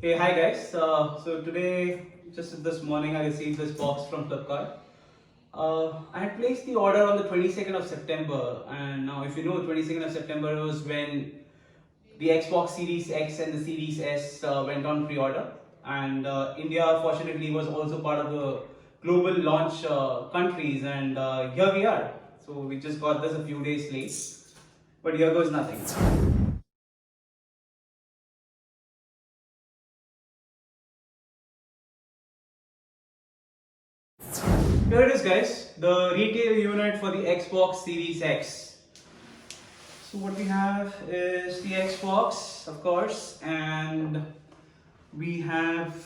Hey, hi guys. So today, just this morning, I received this box from Flipkart. I had placed the order on the 22nd of September, and now if you know, 22nd of September was when the Xbox Series X and the Series S went on pre-order, and India fortunately was also part of the global launch countries, and here we are. So we just got this a few days late, but here goes nothing. Here it is, guys, the retail unit for the Xbox Series X. So what we have is the Xbox, of course, and we have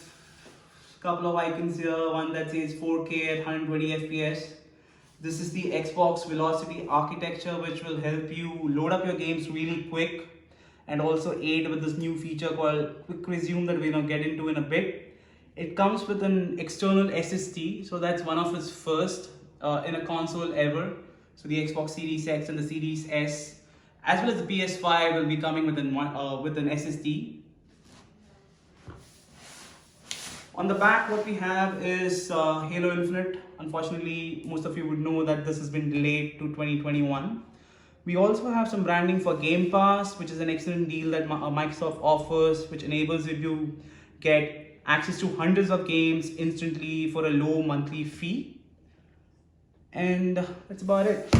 a couple of icons here, one that says 4K at 120 FPS. This is the Xbox Velocity architecture, which will help you load up your games really quick and also aid with this new feature called Quick Resume that we're going to get into in a bit. It comes with an external SSD, so that's one of its first in a console ever. So the Xbox Series X and the Series S, as well as the PS5, will be coming with an SSD. On the back, what we have is Halo Infinite. Unfortunately, most of you would know that this has been delayed to 2021. We also have some branding for Game Pass, which is an excellent deal that Microsoft offers, which enables you to get access to hundreds of games instantly for a low monthly fee. And that's about it.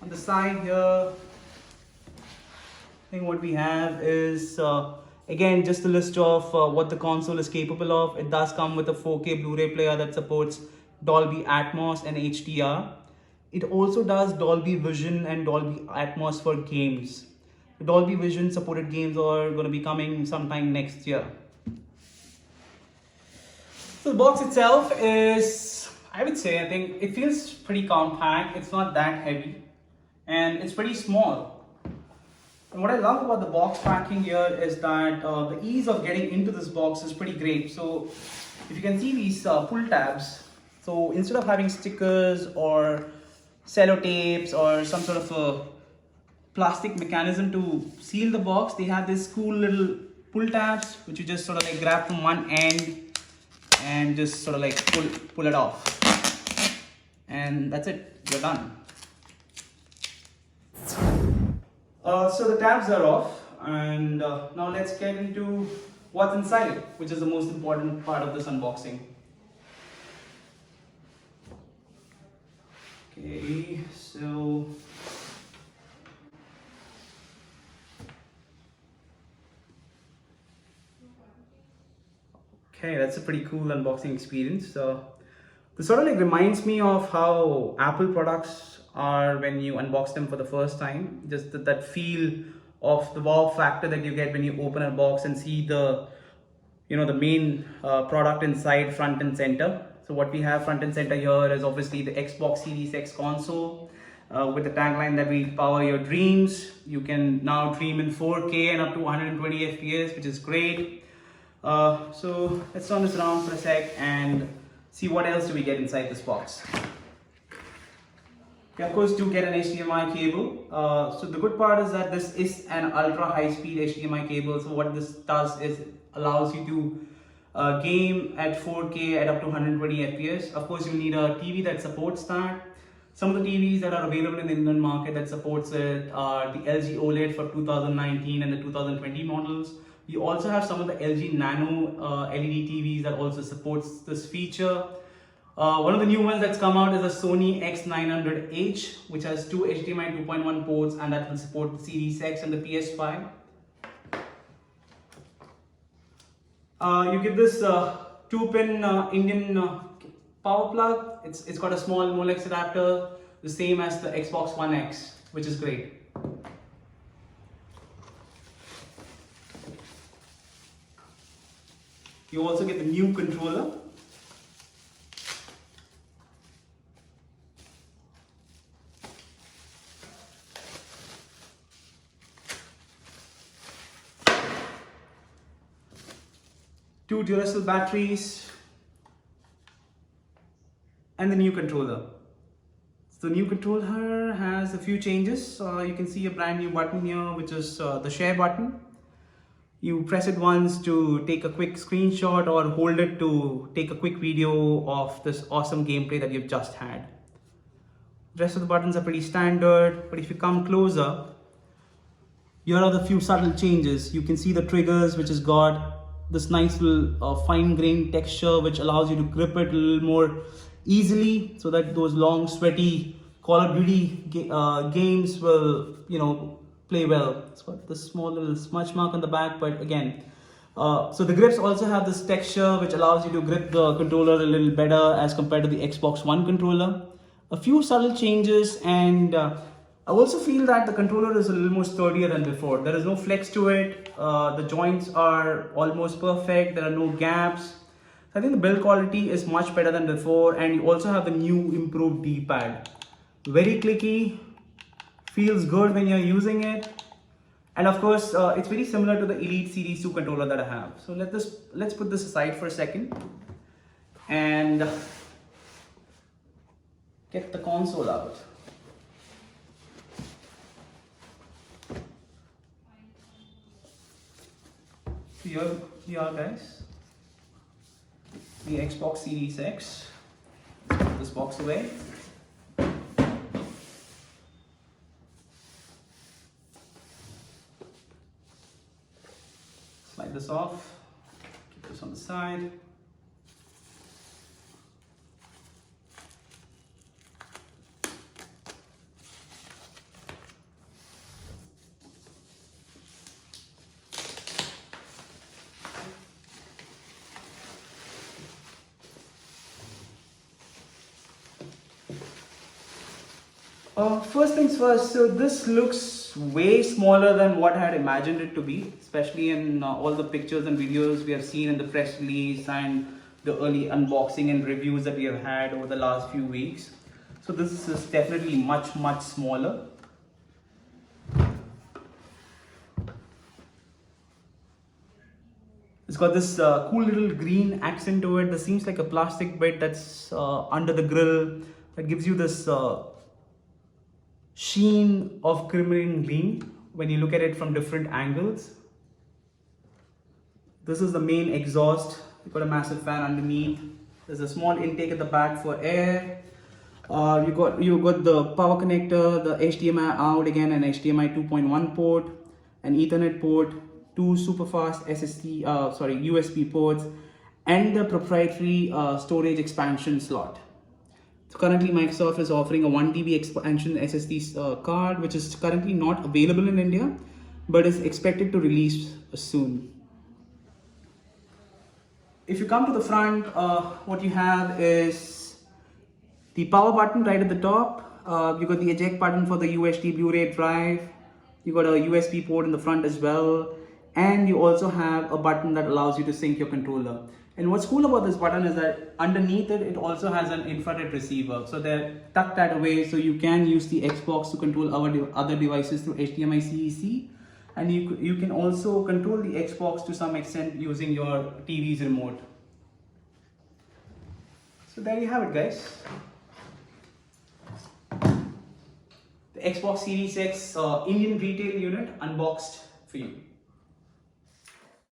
On the side here, I think what we have is again just a list of what the console is capable of. It does come with a 4K Blu-ray player that supports Dolby Atmos and HDR. It also does Dolby Vision and Dolby Atmos for games. The Dolby Vision supported games are going to be coming sometime next year. So the box itself is, I would say, I think it feels pretty compact. It's not that heavy and it's pretty small. And what I love about the box packing here is that the ease of getting into this box is pretty great. So if you can see these pull tabs, so instead of having stickers or sellotapes or some sort of a plastic mechanism to seal the box, they have this cool little pull tabs which you just sort of like grab from one end and just sort of like pull it off, and that's it, you're done. So the tabs are off, and now let's get into what's inside, which is the most important part of this unboxing. Okay, so okay, that's a pretty cool unboxing experience. This sort of like reminds me of how Apple products are when you unbox them for the first time. Just that feel of the wow factor that you get when you open a box and see the main product inside front and center. So what we have front and center here is obviously the Xbox Series X console with the tagline that we power your dreams. You can now dream in 4K and up to 120 FPS, which is great. So let's turn this around for a sec and see what else do we get inside this box. We of course do get an HDMI cable. So the good part is that this is an ultra high speed HDMI cable. So what this does is it allows you to game at 4K at up to 120 FPS. Of course you need a TV that supports that. Some of the TVs that are available in the Indian market that supports it are the LG OLED for 2019 and the 2020 models. We also have some of the LG Nano LED TVs that also supports this feature. One of the new ones that's come out is the Sony X900H, which has two HDMI 2.1 ports, and that will support the Series X and the PS5. You get this 2-pin Indian power plug. It's got a small Molex adapter, the same as the Xbox One X, which is great. You also get the new controller. Two Duracell batteries and the new controller. So the new controller has a few changes. You can see a brand new button here, which is the share button. You press it once to take a quick screenshot or hold it to take a quick video of this awesome gameplay that you've just had. The rest of the buttons are pretty standard, but if you come closer, here are the few subtle changes. You can see the triggers, which has got this nice little fine-grained texture, which allows you to grip it a little more easily, so that those long, sweaty Call of Duty games will, play well. It's got this small little smudge mark on the back, but again, so the grips also have this texture, which allows you to grip the controller a little better as compared to the Xbox One controller. A few subtle changes, and I also feel that the controller is a little more sturdier than before. There is no flex to it. The joints are almost perfect. There are no gaps. I think the build quality is much better than before, and you also have the new improved D-pad. Very clicky, feels good when you're using it. And of course, it's very similar to the Elite Series 2 controller that I have. So let's put this aside for a second and get the console out. So here we are, guys. The Xbox Series X. Let's put this box away. Slide this off. Keep this on the side. First things first, so this looks way smaller than what I had imagined it to be, especially in all the pictures and videos we have seen in the press release and the early unboxing and reviews that we have had over the last few weeks. So this is definitely much smaller. It's got this cool little green accent to it. This seems like a plastic bit that's under the grill that gives you this sheen of criminal green when you look at it from different angles. This is the main exhaust. You've got a massive fan underneath. There's a small intake at the back for air. You got the power connector, the HDMI out again, an HDMI 2.1 port, an Ethernet port, two super fast USB ports, and the proprietary storage expansion slot. So currently Microsoft is offering a 1 TB expansion SSD card, which is currently not available in India, but is expected to release soon. If you come to the front, what you have is the power button right at the top. You got the eject button for the UHD Blu-ray drive. You got a USB port in the front as well, and you also have a button that allows you to sync your controller. And what's cool about this button is that underneath it, it also has an infrared receiver. So they're tucked that away, so you can use the Xbox to control other devices through HDMI CEC. And you can also control the Xbox to some extent using your TV's remote. So there you have it, guys. The Xbox Series X Indian retail unit unboxed for you.